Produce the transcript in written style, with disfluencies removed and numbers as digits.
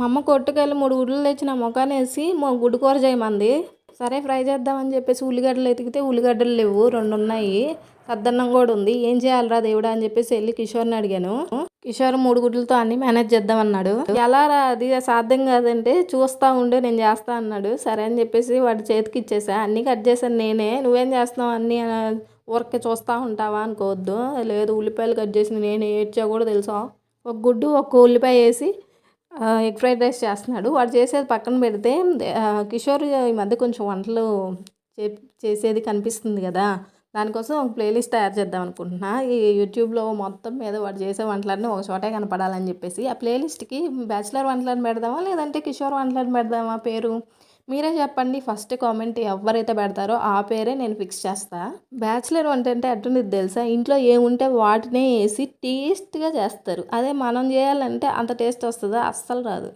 మా అమ్మ కొట్టుకెళ్ళి 3 గుడ్లు తెచ్చి నా మొఖానేసి గుడ్డు కూర చేయమంది. సరే ఫ్రై చేద్దామని చెప్పేసి ఉల్లిగడ్డలు ఎతికితే ఉల్లిగడ్డలు లేవు, 2 ఉన్నాయి. సద్దన్నం కూడా ఉంది. ఏం చేయాలిరా దేవుడా అని చెప్పేసి వెళ్ళి కిషోర్ని అడిగాను. కిషోర్ 3 గుడ్లతో అన్ని మేనేజ్ చేద్దామన్నాడు. ఎలా రా అది సాధ్యం కాదంటే చూస్తా ఉండు నేను చేస్తా అన్నాడు. సరే అని చెప్పేసి వాడి చేతికి ఇచ్చేసా. అన్నీ కట్ చేశాను నేనే. నువ్వేం చేస్తున్నావు అన్నీ ఊరికే చూస్తూ ఉంటావా అనుకోవద్దు. లేదు ఉల్లిపాయలు కట్ చేసింది నేనే, ఏడ్చా కూడా తెలుసా. ఒక గుడ్డు ఒక ఉల్లిపాయ వేసి ఎగ్ ఫ్రైడ్ రైస్ చేస్తున్నాడు. వాడు చేసేది పక్కన పెడితే కిషోర్ ఈ మధ్య కొంచెం వంటలు చేసేది కనిపిస్తుంది కదా, దానికోసం ఒక ప్లేలిస్ట్ తయారు చేద్దాం అనుకుంటున్నా. ఈ యూట్యూబ్లో మొత్తం మీద వాడు చేసే వంటలన్నీ ఒక చోటే కనపడాలని చెప్పేసి ఆ ప్లేలిస్ట్కి బ్యాచిలర్ వంటలను పెడదామా లేదంటే కిషోర్ వంటలను పెడదామా పేరు? మీరే చెప్పండి. ఫస్ట్ కామెంట్ ఎవరైతే పెడతారో ఆ పేరే నేను ఫిక్స్ చేస్తా. బ్యాచిలర్ వంట అంటే అట్టుండిది తెలుసా, ఇంట్లో ఏముంటే వాటినే వేసి టేస్ట్గా చేస్తారు. అదే మనం చేయాలంటే అంత టేస్ట్ వస్తుందా? అస్సలు రాదు.